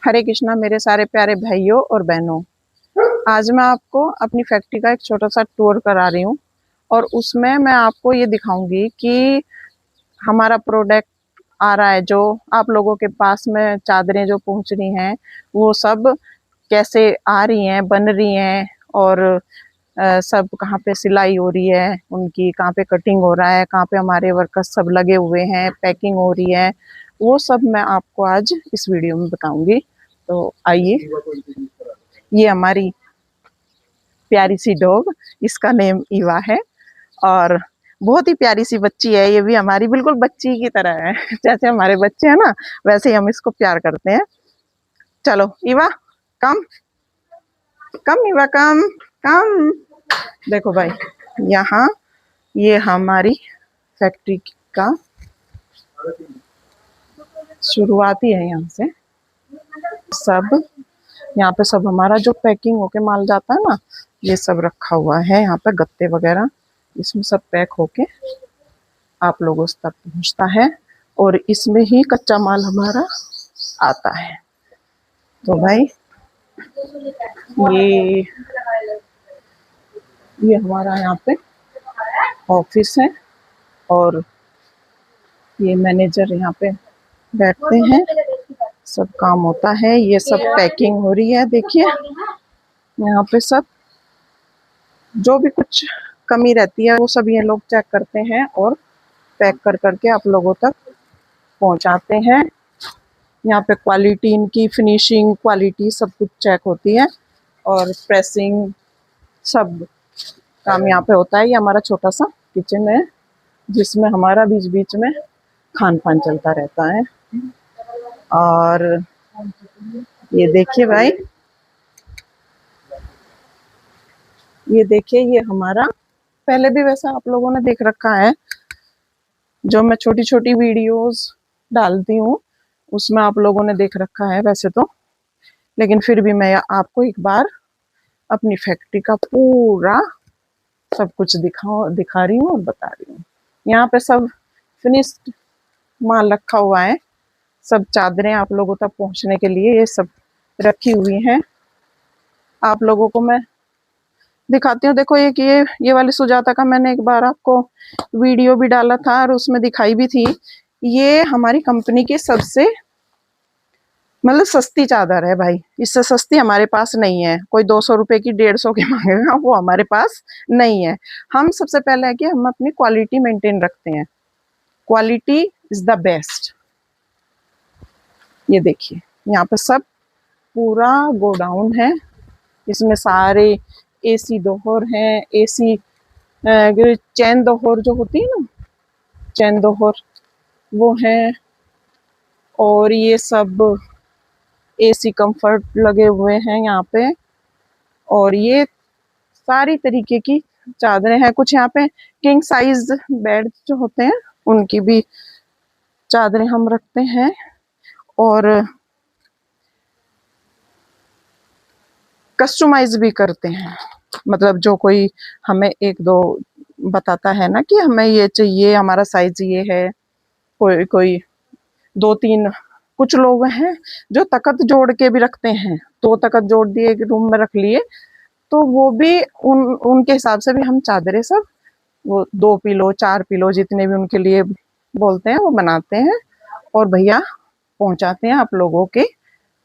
हरे कृष्णा मेरे सारे प्यारे भाइयों और बहनों। आज मैं आपको अपनी फैक्ट्री का एक छोटा सा टूर करा रही हूँ और उसमें मैं आपको ये दिखाऊंगी कि हमारा प्रोडक्ट आ रहा है, जो आप लोगों के पास में चादरें जो पहुँच रही हैं वो सब कैसे आ रही हैं, बन रही हैं और सब कहाँ पे सिलाई हो रही है, उनकी कहाँ पे कटिंग हो रहा है, कहाँ पे हमारे वर्कर्स सब लगे हुए हैं, पैकिंग हो रही है, वो सब मैं आपको आज इस वीडियो में बताऊंगी। तो आइए, ये हमारी प्यारी सी डॉग, इसका नेम ईवा है और बहुत ही प्यारी सी बच्ची है। ये भी हमारी बिल्कुल बच्ची की तरह है। जैसे हमारे बच्चे हैं ना, वैसे ही हम इसको प्यार करते हैं। चलो ईवा, कम कम ईवा, कम कम। देखो भाई, यहाँ ये हमारी फैक्ट्री का शुरुआती है। यहाँ से सब, यहाँ पे सब हमारा जो पैकिंग होके माल जाता है ना, ये सब रखा हुआ है यहाँ पे, गत्ते वगैरह, इसमें सब पैक होके आप लोगों तक पहुँचता है और इसमें ही कच्चा माल हमारा आता है। तो भाई ये हमारा यहाँ पे ऑफिस है और ये मैनेजर यहाँ पे बैठते हैं, सब काम होता है, ये सब पैकिंग हो रही है। देखिए यहाँ पे सब जो भी कुछ कमी रहती है वो सब ये लोग चेक करते हैं और पैक कर करके आप लोगों तक पहुंचाते हैं। यहाँ पे क्वालिटी, इनकी फिनिशिंग क्वालिटी सब कुछ चेक होती है और प्रेसिंग सब काम यहाँ पे होता है। ये हमारा छोटा सा किचन है जिसमें हमारा बीच बीच में खान पान चलता रहता है। और ये देखिए भाई, ये देखिए, ये हमारा पहले भी वैसा आप लोगों ने देख रखा है, जो मैं छोटी छोटी वीडियोस डालती हूँ उसमें आप लोगों ने देख रखा है वैसे तो, लेकिन फिर भी मैं आपको एक बार अपनी फैक्ट्री का पूरा सब कुछ दिखा रही हूँ और बता रही हूँ। यहाँ पे सब फिनिश्ड माल रखा हुआ है, सब चादरें आप लोगों तक पहुँचने के लिए ये सब रखी हुई हैं। आप लोगों को मैं दिखाती हूँ। देखो एक ये वाली सुजाता का मैंने एक बार आपको वीडियो भी डाला था और उसमें दिखाई भी थी। ये हमारी कंपनी की सबसे मतलब सस्ती चादर है भाई, इससे सस्ती हमारे पास नहीं है। कोई 200 रुपए की 150 की मांगेगा, वो हमारे पास नहीं है। हम सबसे पहले है कि हम अपनी क्वालिटी मेंटेन रखते हैं, क्वालिटी इज द बेस्ट। ये देखिए यहाँ पे सब पूरा गोडाउन है, इसमें सारे एसी दोहर हैं, एसी चैन दोहर जो होती है ना, चैन दोहर वो हैं, और ये सब एसी कंफर्ट लगे हुए हैं यहाँ पे। और ये सारी तरीके की चादरें हैं। कुछ यहाँ पे किंग साइज बेड जो होते हैं उनकी भी चादरें हम रखते हैं। और कस्टमाइज भी करते हैं, मतलब जो कोई हमें एक दो बताता है ना कि हमें ये चाहिए, हमारा साइज ये है, कोई दो तीन, कुछ लोग हैं जो तकत जोड़ के भी रखते हैं, तो तकत जोड़ दिए एक रूम में रख लिए, तो वो भी उनके हिसाब से भी हम चादरें सब वो 2 पिलो 4 पिलो जितने भी उनके लिए बोलते हैं वो बनाते हैं और भैया पहुंचाते हैं आप लोगों के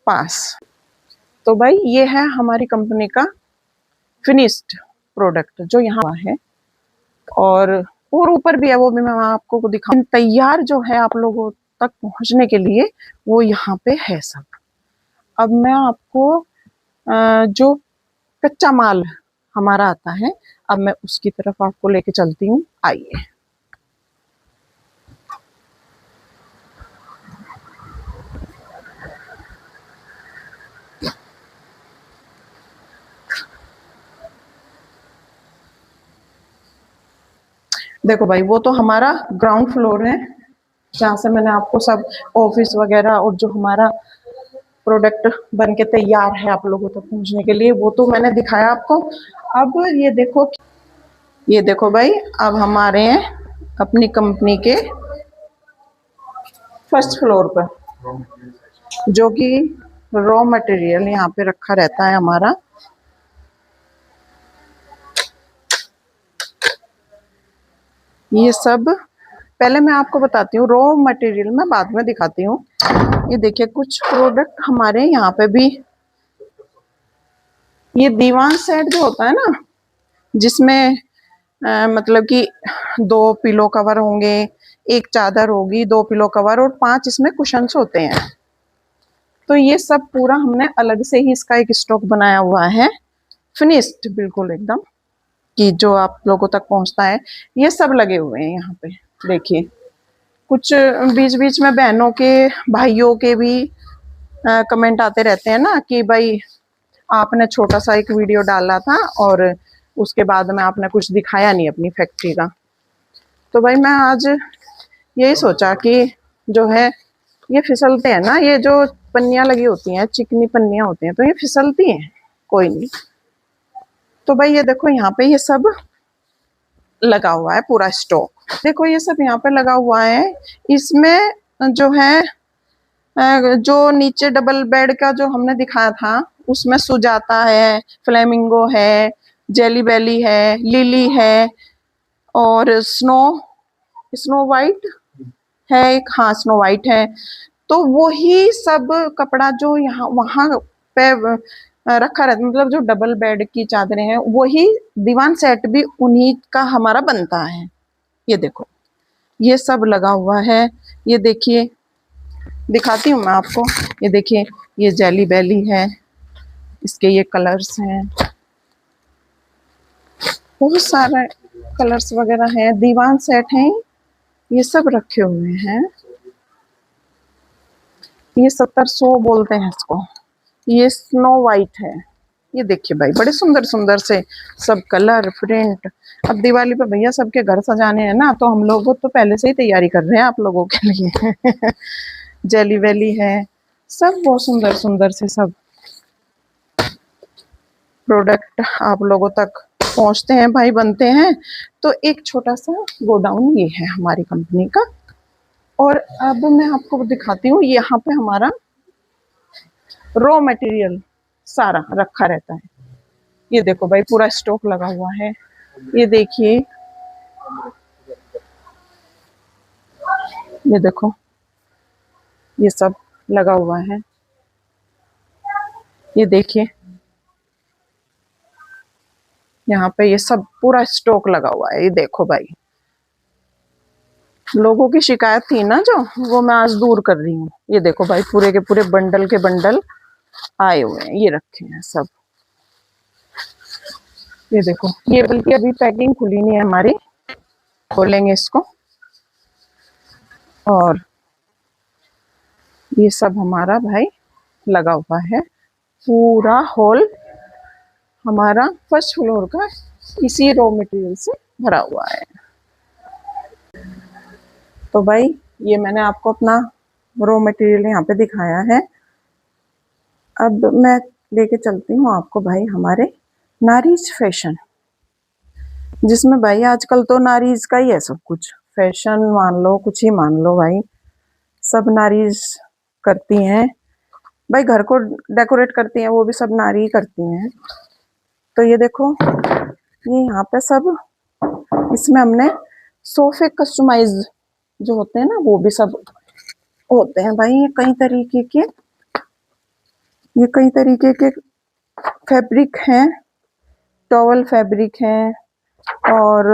पास। तो भाई ये है हमारी कंपनी का फिनिश्ड प्रोडक्ट जो यहाँ है, और ऊपर भी है, वो भी मैं आपको दिखाऊं। तैयार जो है आप लोगों तक पहुंचने के लिए वो यहाँ पे है सब। अब मैं आपको जो कच्चा माल हमारा आता है, अब मैं उसकी तरफ आपको लेके चलती हूँ। आइए, देखो भाई, वो तो हमारा ग्राउंड फ्लोर है जहाँ से मैंने आपको सब ऑफिस वगैरह और जो हमारा प्रोडक्ट बन के तैयार है आप लोगों तक पहुंचने के लिए वो तो मैंने दिखाया आपको। अब ये देखो भाई, अब हम आ रहे हैं अपनी कंपनी के फर्स्ट फ्लोर पर, जो कि रॉ मटेरियल यहाँ पे रखा रहता है हमारा। ये सब पहले मैं आपको बताती हूँ, रॉ मटेरियल मैं बाद में दिखाती हूँ। ये देखिए कुछ प्रोडक्ट हमारे यहाँ पे भी, ये दीवान सेट जो होता है ना, जिसमें मतलब कि 2 पिलो कवर होंगे, 1 चादर होगी, 2 पिलो कवर और 5 इसमें कुशन्स होते हैं। तो ये सब पूरा हमने अलग से ही इसका एक स्टॉक बनाया हुआ है, फिनिश्ड बिल्कुल एकदम, कि जो आप लोगों तक पहुंचता है। ये सब लगे हुए हैं यहाँ पे। देखिए कुछ बीच बीच में बहनों के भाइयों के भी कमेंट आते रहते हैं ना कि भाई आपने छोटा सा एक वीडियो डाला था और उसके बाद में आपने कुछ दिखाया नहीं अपनी फैक्ट्री का। तो भाई मैं आज यही सोचा कि जो है ये फिसलते हैं ना, ये जो पन्नियां लगी होती हैं, चिकनी पन्नियां होती हैं, तो ये फिसलती हैं, कोई नहीं। तो भाई ये देखो यहाँ पे ये सब लगा हुआ है पूरा स्टॉक। देखो ये सब यहाँ पे लगा हुआ है। इसमें जो है जो नीचे डबल बेड का जो हमने दिखाया था, उसमें सुजाता है, फ्लेमिंगो है, जेली बेली है, लिली है और स्नो स्नो वाइट है एक, हाँ स्नो वाइट है। तो वही सब कपड़ा जो यहाँ वहां पे रखा रहता, मतलब जो डबल बेड की चादरें हैं, वही दीवान सेट भी उन्हीं का हमारा बनता है। ये देखो ये सब लगा हुआ है। ये देखिए दिखाती हूँ मैं आपको। ये देखिए ये जेली बेली है, इसके ये कलर्स हैं, बहुत सारे कलर्स वगैरह हैं, दीवान सेट हैं, ये सब रखे हुए हैं। ये 1700 बोलते हैं इसको। ये स्नो वाइट है। ये देखिए भाई बड़े सुंदर सुंदर से सब कलर प्रिंट। अब दिवाली पे भैया सबके घर सजाने हैं ना, तो हम लोग तो पहले से ही तैयारी कर रहे हैं आप लोगों के लिए। जेली वेली है, सब बहुत सुंदर सुंदर से सब प्रोडक्ट आप लोगों तक पहुंचते हैं भाई, बनते हैं। तो एक छोटा सा गोडाउन ये है हमारी कंपनी का। और अब मैं आपको दिखाती हूँ, यहाँ पे हमारा रॉ मटेरियल सारा रखा रहता है। ये देखो भाई पूरा स्टॉक लगा हुआ है। ये देखिए, ये देखो ये सब लगा हुआ है। ये देखिए यहाँ पे ये सब पूरा स्टॉक लगा हुआ है। ये देखो भाई, लोगों की शिकायत थी ना जो, वो मैं आज दूर कर रही हूँ। ये देखो भाई पूरे के पूरे बंडल के बंडल आए हुए हैं, ये रखे हैं सब। ये देखो ये बल्कि अभी पैकिंग खुली नहीं है हमारी, खोलेंगे इसको। और ये सब हमारा भाई लगा हुआ है, पूरा हॉल हमारा फर्स्ट फ्लोर का इसी रॉ मटेरियल से भरा हुआ है। तो भाई ये मैंने आपको अपना रॉ मटेरियल यहाँ पे दिखाया है। अब मैं लेके चलती हूँ आपको भाई हमारे नारीज फैशन, जिसमें भाई आजकल तो नारीज का ही है सब कुछ। फैशन मान लो, कुछ ही मान लो भाई, सब नारीज करती हैं भाई। घर को डेकोरेट करती हैं वो भी सब नारी ही करती हैं। तो ये देखो ये यहाँ पे सब, इसमें हमने सोफे कस्टमाइज जो होते हैं ना, वो भी सब होते हैं भाई। ये कई तरीके के, ये कई तरीके के फैब्रिक हैं, टॉवल फैब्रिक है और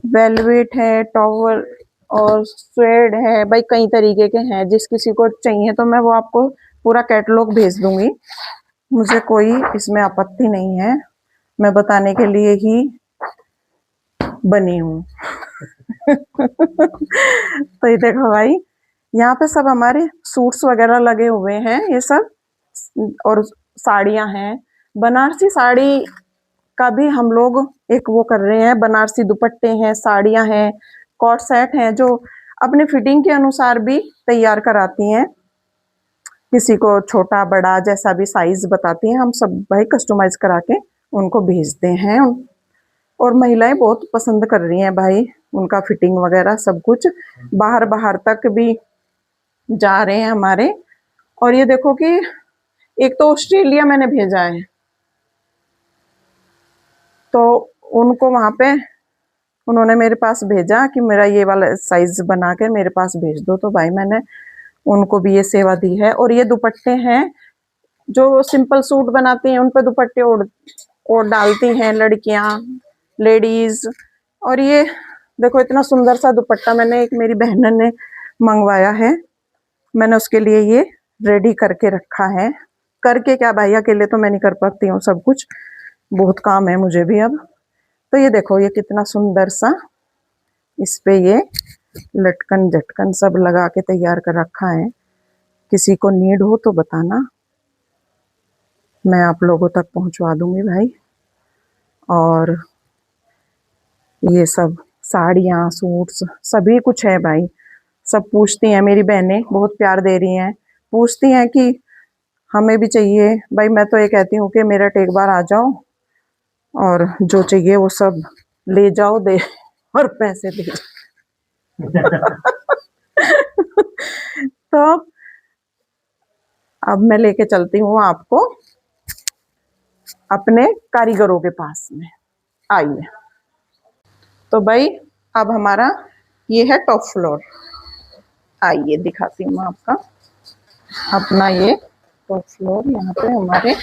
वेलवेट है, टॉवल और स्वेड है भाई, कई तरीके के हैं। जिस किसी को चाहिए तो मैं वो आपको पूरा कैटलॉग भेज दूंगी, मुझे कोई इसमें आपत्ति नहीं है, मैं बताने के लिए ही बनी हूँ। तो ये देखो भाई यहाँ पे सब हमारे सूट्स वगैरह लगे हुए हैं, ये सब, और साड़ियां हैं। बनारसी साड़ी का भी हम लोग एक वो कर रहे हैं, बनारसी दुपट्टे हैं, साड़ियां हैं, कॉट सेट हैं, जो अपने फिटिंग के अनुसार भी तैयार कराती हैं। किसी को छोटा बड़ा जैसा भी साइज बताती हैं, हम सब भाई कस्टमाइज करा के उनको भेजते हैं। और महिलाएं बहुत पसंद कर रही हैं भाई, उनका फिटिंग वगैरह सब कुछ बाहर बाहर तक भी जा रहे हैं हमारे। और ये देखो कि एक तो ऑस्ट्रेलिया मैंने भेजा है, तो उनको वहां पे उन्होंने मेरे पास भेजा कि मेरा ये वाला साइज बना के मेरे पास भेज दो, तो भाई मैंने उनको भी ये सेवा दी है। और ये दुपट्टे हैं जो सिंपल सूट बनाती हैं उन पे दुपट्टे और डालती हैं लड़कियां, लेडीज। और ये देखो इतना सुंदर सा दुपट्टा मैंने एक मेरी बहन ने मंगवाया है, मैंने उसके लिए ये रेडी करके रखा है। करके क्या भाई, अकेले तो मैं नहीं कर पाती हूँ सब कुछ, बहुत काम है मुझे भी अब। तो ये देखो ये कितना सुंदर सा इस पे ये लटकन झटकन सब लगा के तैयार कर रखा है। किसी को नीड हो तो बताना, मैं आप लोगों तक पहुंचवा दूंगी भाई। और ये सब साड़ियाँ, सूट्स सभी कुछ है भाई। सब पूछती हैं मेरी बहनें, बहुत प्यार दे रही हैं, पूछती हैं कि हमें भी चाहिए। भाई मैं तो ये कहती हूँ कि मेरठ एक बार आ जाओ और जो चाहिए वो सब ले जाओ, दे और पैसे दे तो अब मैं लेके चलती हूँ आपको अपने कारीगरों के पास में, आइए। तो भाई अब हमारा ये है टॉप फ्लोर, आइए दिखाती हूँ मैं आपका अपना ये टॉप फ्लोर। यहाँ पे हमारे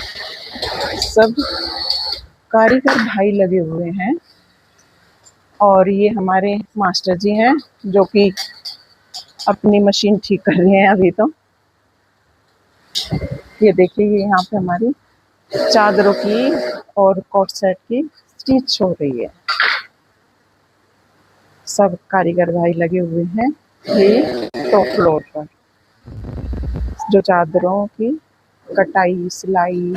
सब कारीगर भाई लगे हुए हैं और ये हमारे मास्टर जी हैं जो कि अपनी मशीन ठीक कर रहे हैं अभी। तो ये देखिए ये यहाँ पे हमारी चादरों की और कोट सेट की स्टिच हो रही है। सब कारीगर भाई लगे हुए हैं ये टॉप फ्लोर पर, जो चादरों की कटाई सिलाई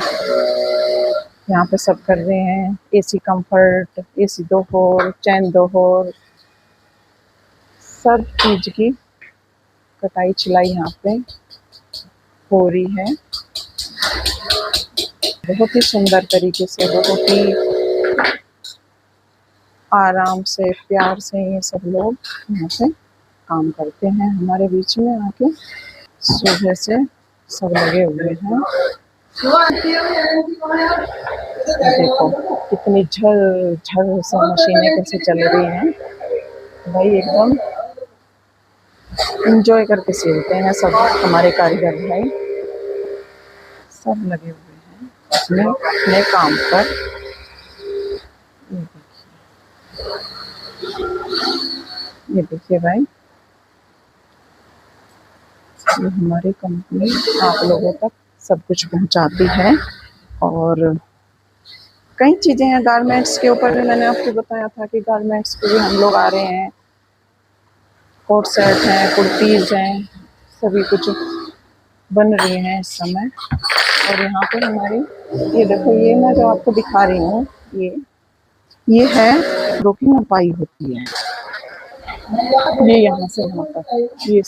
यहाँ पे सब कर रहे हैं। एसी कंफर्ट, एसी 2 होल, चैन 2 होल, सब चीज की कटाई सिलाई यहाँ पे हो रही है। बहुत ही सुंदर तरीके से, बहुत ही आराम से, प्यार से ये सब लोग यहाँ पे काम करते हैं हमारे बीच में आके। सुबह से सब लगे हुए हैं। देखो कितनी झल झल सा मशीनें कैसे चल रही हैं भाई, एकदम इंजॉय करके सिलते हैं सब हमारे कारीगर भाई। सब लगे हुए हैं अपने अपने काम पर। ये देखिए भाई, ये हमारी कंपनी आप लोगों तक सब कुछ पहुंचाती है। और कई चीज़ें हैं गारमेंट्स के ऊपर भी, मैंने आपको बताया था कि गारमेंट्स पे भी हम लोग आ रहे हैं। कोट सेट हैं, कुर्तीज़ हैं, सभी कुछ बन रही हैं इस समय। और यहाँ पे हमारी ये देखो, ये मैं जो आपको दिखा रही हूँ ये है जो की नपाई होती है। ये यहाँ से यहाँ तक ये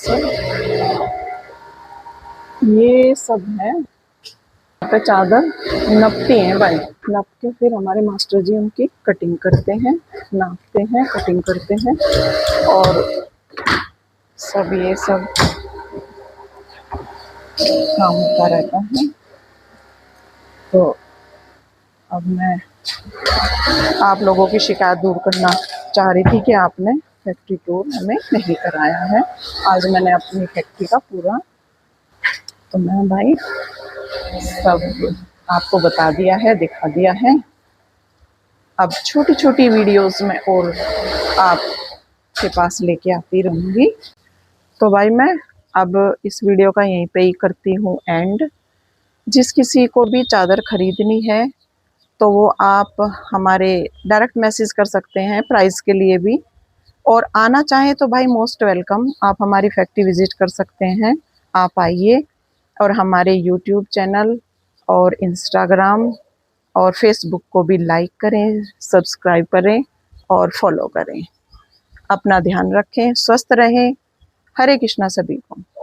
सब है। यहाँ पे चादर नपते हैं भाई, नप के फिर हमारे मास्टर जी उनकी कटिंग करते हैं, नापते हैं, कटिंग करते हैं। और सब ये सब काम होता रहता है। तो अब मैं आप लोगों की शिकायत दूर करना चाह रही थी कि आपने फैक्ट्री टूर हमें नहीं कराया है। आज मैंने अपनी फैक्ट्री का पूरा, तो मैं भाई सब आपको बता दिया है, दिखा दिया है। अब छोटी छोटी वीडियोस में और आपके पास लेके आती रहूँगी। तो भाई मैं अब इस वीडियो का यहीं पे ही करती हूँ एंड। जिस किसी को भी चादर खरीदनी है तो वो आप हमारे डायरेक्ट मैसेज कर सकते हैं प्राइस के लिए भी। और आना चाहें तो भाई मोस्ट वेलकम, आप हमारी फैक्ट्री विजिट कर सकते हैं। आप आइए और हमारे यूट्यूब चैनल और इंस्टाग्राम और फेसबुक को भी लाइक करें, सब्सक्राइब करें और फॉलो करें। अपना ध्यान रखें, स्वस्थ रहें। हरे कृष्णा सभी को।